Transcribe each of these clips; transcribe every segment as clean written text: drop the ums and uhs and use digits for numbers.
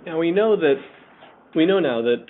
Now we know now that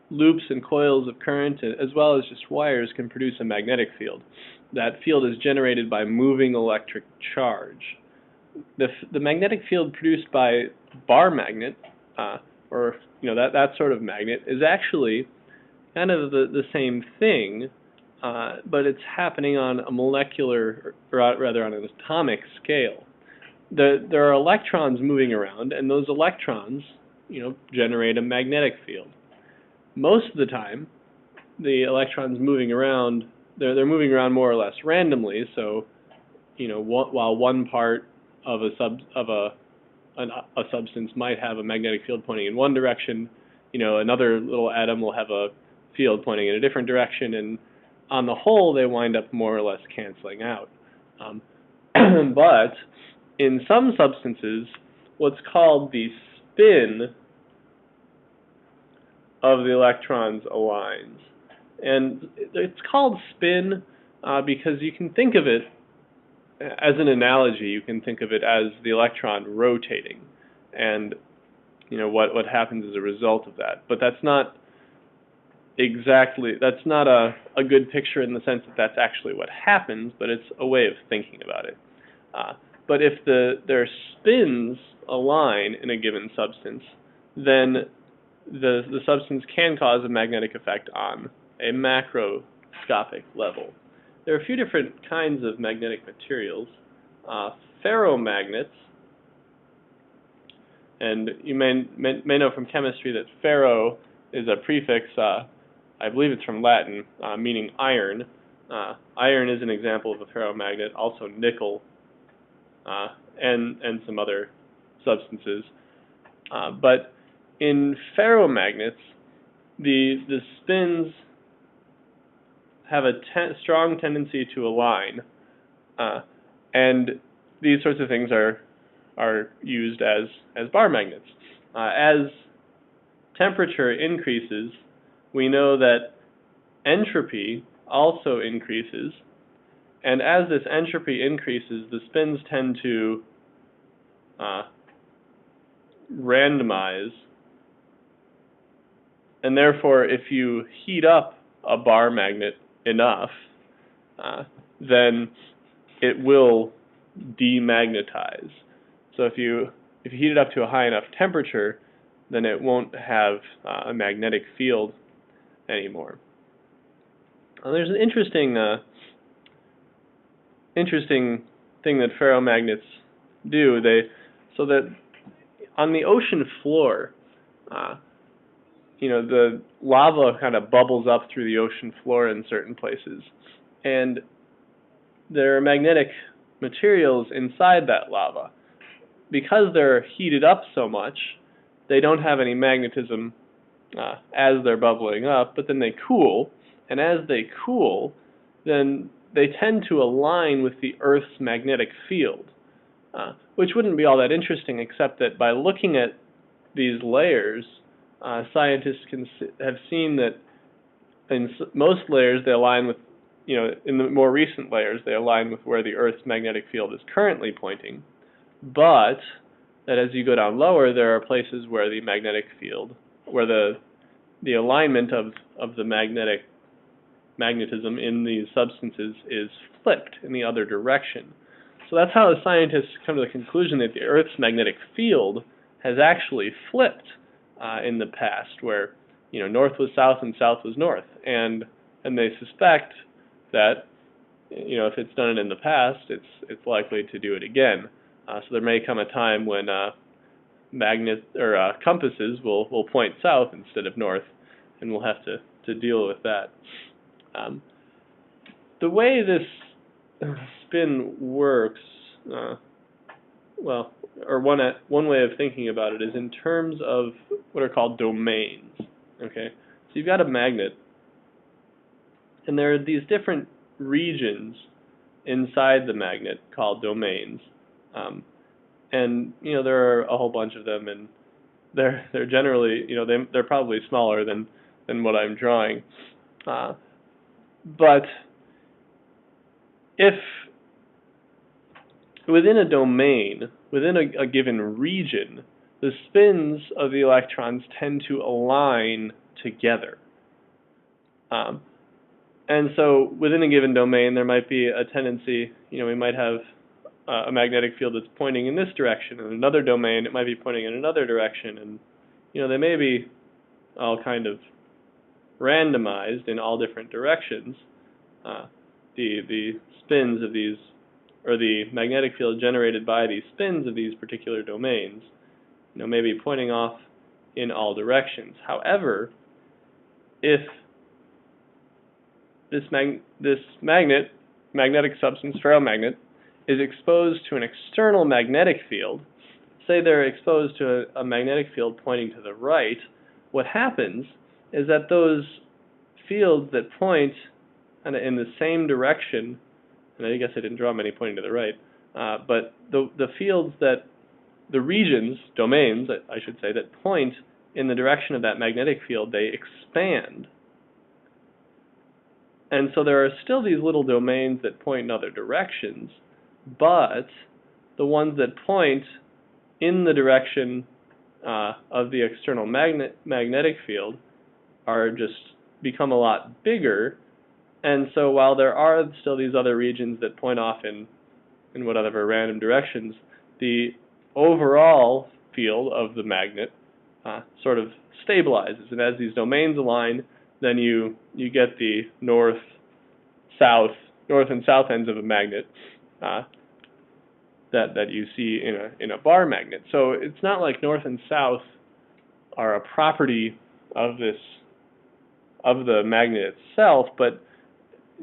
loops and coils of current, as well as just wires, can produce a magnetic field. That field is generated by moving electric charge. The magnetic field produced by bar magnet, or that sort of magnet, is actually kind of the same thing, but it's happening on a molecular, or rather on an atomic scale. There are electrons moving around, and those electrons, generate a magnetic field. Most of the time, the electrons moving around, they're moving around more or less randomly. So, while one part of a substance might have a magnetic field pointing in one direction, another little atom will have a field pointing in a different direction, and on the whole, they wind up more or less canceling out. But in some substances, what's called the spin of the electrons aligns. And it's called spin because you can think of it as an analogy. You can think of it as the electron rotating, and what happens as a result of that. But that's not a good picture in the sense that that's actually what happens, but it's a way of thinking about it. But if their spins align in a given substance, then the substance can cause a magnetic effect on a macroscopic level. There are a few different kinds of magnetic materials. Ferromagnets, and you may know from chemistry that ferro is a prefix, I believe it's from Latin, meaning iron. Iron is an example of a ferromagnet, also nickel, and some other substances. But in ferromagnets, the spins have a strong tendency to align, and these sorts of things are used as bar magnets. As temperature increases, we know that entropy also increases, and as this entropy increases, the spins tend to randomize, and therefore if you heat up a bar magnet enough, then it will demagnetize. So if you heat it up to a high enough temperature, then it won't have a magnetic field anymore. There's an interesting thing that ferromagnets do. So that on the ocean floor, the lava kind of bubbles up through the ocean floor in certain places, and there are magnetic materials inside that lava. Because they're heated up so much, they don't have any magnetism as they're bubbling up, but then they cool, and as they cool, then they tend to align with the Earth's magnetic field, which wouldn't be all that interesting, except that by looking at these layers, scientists have seen that in most layers they align with, in the more recent layers, they align with where the Earth's magnetic field is currently pointing, but that as you go down lower, there are places where the magnetic field, where the alignment of the magnetism in these substances is flipped in the other direction. So that's how the scientists come to the conclusion that the Earth's magnetic field has actually flipped in the past, where north was south and south was north, and they suspect that if it's done it in the past, it's likely to do it again. So there may come a time when compasses will point south instead of north, and we'll have to deal with that. The way this spin works, one way of thinking about it is in terms of what are called domains. Okay, so you've got a magnet, and there are these different regions inside the magnet called domains, and there are a whole bunch of them, and they're generally they're probably smaller than what I'm drawing, but if within a domain, within a given region, the spins of the electrons tend to align together. And so within a given domain, there might be a tendency, we might have a magnetic field that's pointing in this direction. In another domain, it might be pointing in another direction. And, they may be all kind of randomized in all different directions. The spins of these, or the magnetic field generated by these spins of these particular domains, may be pointing off in all directions. However, if this magnetic substance, ferromagnet, is exposed to an external magnetic field, say they're exposed to a magnetic field pointing to the right, what happens is that those fields that point in the same direction, and I guess I didn't draw many pointing to the right, but the fields that, the regions, domains, I should say, that point in the direction of that magnetic field, they expand. And so there are still these little domains that point in other directions, but the ones that point in the direction of the external magnetic field are just become a lot bigger. And so while there are still these other regions that point off in whatever random directions, the overall field of the magnet sort of stabilizes. And as these domains align, then you get the north and south ends of a magnet that you see in a bar magnet. So it's not like north and south are a property of the magnet itself, but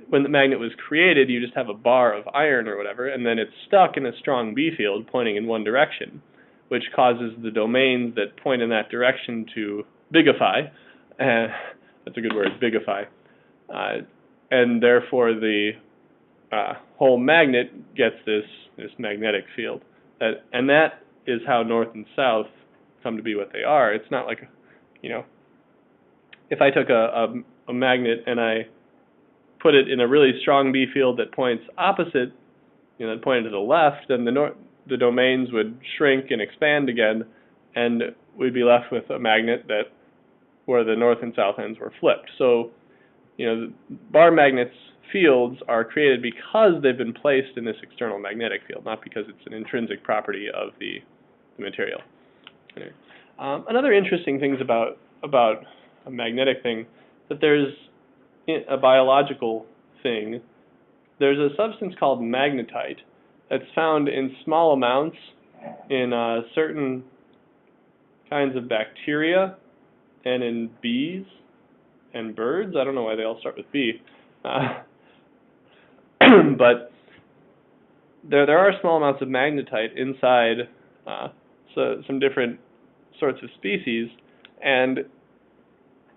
when the magnet was created, you just have a bar of iron or whatever, and then it's stuck in a strong B field pointing in one direction, which causes the domains that point in that direction to bigify. That's a good word, bigify. And therefore the whole magnet gets this magnetic field. And that is how north and south come to be what they are. It's not like, if I took a magnet and I put it in a really strong B field that points opposite, that pointed to the left, then the domains would shrink and expand again, and we'd be left with a magnet where the north and south ends were flipped. So, bar magnets fields are created because they've been placed in this external magnetic field, not because it's an intrinsic property of the material. Anyway. Another interesting thing about a magnetic thing, that there's a biological thing. There's a substance called magnetite that's found in small amounts in certain kinds of bacteria and in bees and birds. I don't know why they all start with B. But there are small amounts of magnetite inside some different sorts of species, and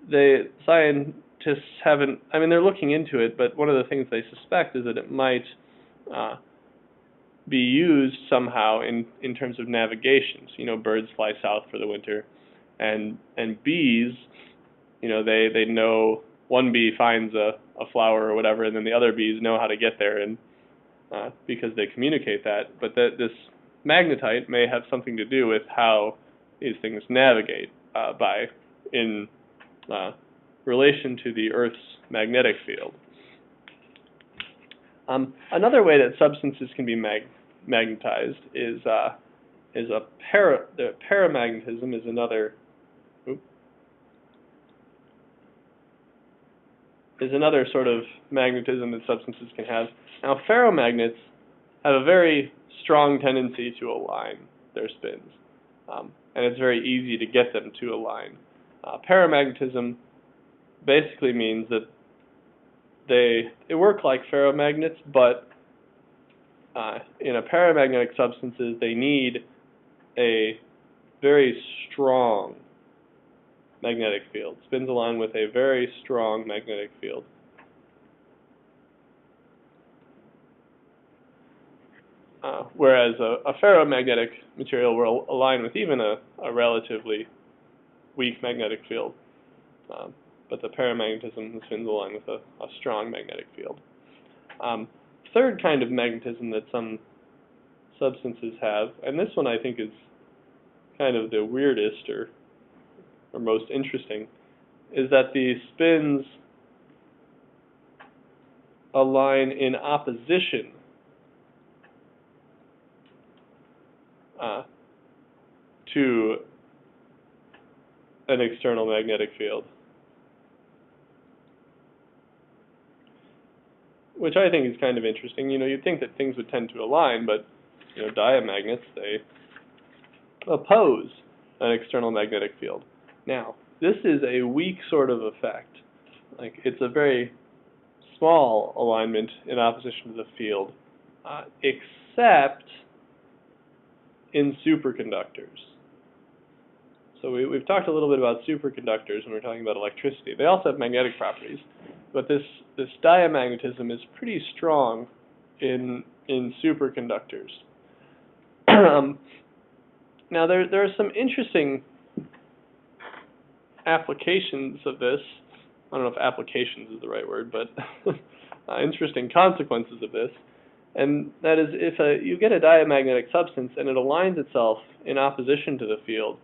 the scientists haven't, they're looking into it, but one of the things they suspect is that it might be used somehow in terms of navigation. So, birds fly south for the winter, and bees, they know one bee finds a flower or whatever, and then the other bees know how to get there, and because they communicate that. But this magnetite may have something to do with how these things navigate in relation to the Earth's magnetic field. Another way that substances can be magnetized is paramagnetism is another. Is another sort of magnetism that substances can have. Now, ferromagnets have a very strong tendency to align their spins, and it's very easy to get them to align. Paramagnetism basically means that they work like ferromagnets, but in a paramagnetic substances, they need a very strong magnetic field. Spins align with a very strong magnetic field. Whereas a ferromagnetic material will align with even a relatively weak magnetic field. But the paramagnetism spins align with a strong magnetic field. Third kind of magnetism that some substances have, and this one I think is kind of the weirdest or most interesting, is that the spins align in opposition to an external magnetic field, which I think is kind of interesting. You know, you'd think that things would tend to align, but you know, diamagnets, they oppose an external magnetic field. Now, this is a weak sort of effect. Like, it's a very small alignment in opposition to the field, except in superconductors. So we've talked a little bit about superconductors when we're talking about electricity. They also have magnetic properties, but this diamagnetism is pretty strong in superconductors. Now there are some interesting applications of this. I don't know if applications is the right word, but interesting consequences of this. And that is, if you get a diamagnetic substance and it aligns itself in opposition to the field,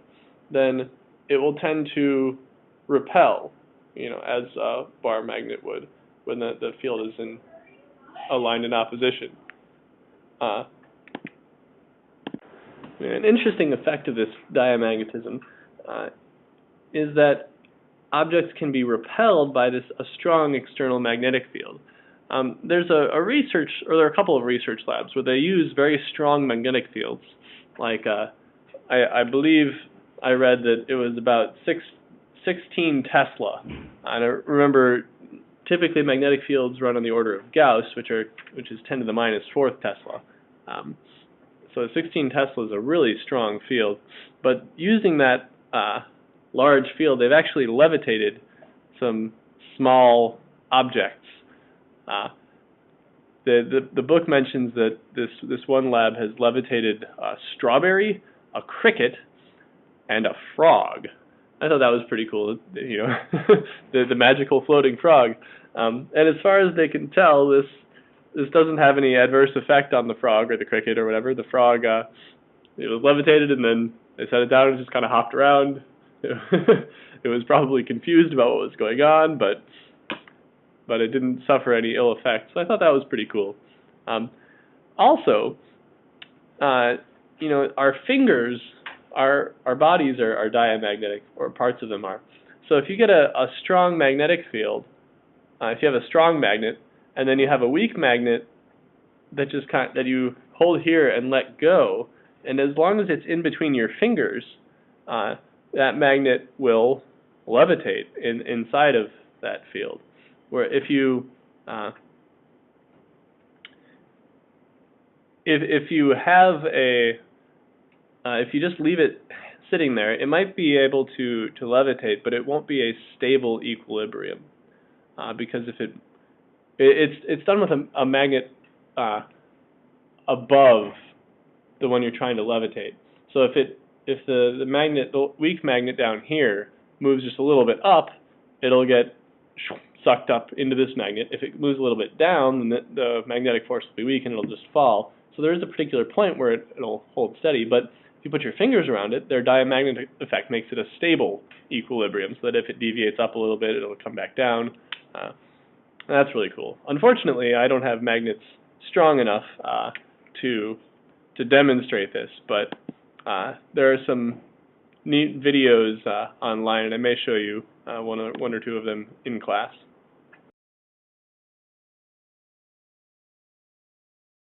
then it will tend to repel, you know, as a bar magnet would when the field is aligned in opposition. An interesting effect of this diamagnetism is that objects can be repelled by a strong external magnetic field. There's there are a couple of research labs where they use very strong magnetic fields. Like, I believe I read that it was about 16 Tesla. I remember typically magnetic fields run on the order of Gauss, which is 10 to the minus 4th Tesla. So 16 Tesla is a really strong field, but using that large field, they've actually levitated some small objects. The book mentions that this one lab has levitated a strawberry, a cricket, and a frog. I thought that was pretty cool. You know, the magical floating frog. And as far as they can tell, this doesn't have any adverse effect on the frog or the cricket or whatever. The frog, it was levitated, and then they set it down and just kind of hopped around. It was probably confused about what was going on, but it didn't suffer any ill effects. So I thought that was pretty cool. Also, you know, our fingers, our bodies are diamagnetic, or parts of them are. So if you get a strong magnetic field, if you have a strong magnet, and then you have a weak magnet that that you hold here and let go, and as long as it's in between your fingers, that magnet will levitate inside of that field. Where if you if you have if you just leave it sitting there, it might be able to levitate, but it won't be a stable equilibrium, because if it's done with a magnet above the one you're trying to levitate. So if the weak magnet down here moves just a little bit up, it'll get sucked up into this magnet. If it moves a little bit down, then the magnetic force will be weak and it'll just fall. So there is a particular point where it'll hold steady, but if you put your fingers around it, their diamagnetic effect makes it a stable equilibrium, so that if it deviates up a little bit, it'll come back down. That's really cool. Unfortunately, I don't have magnets strong enough to demonstrate this, but there are some neat videos online, and I may show you one or two of them in class.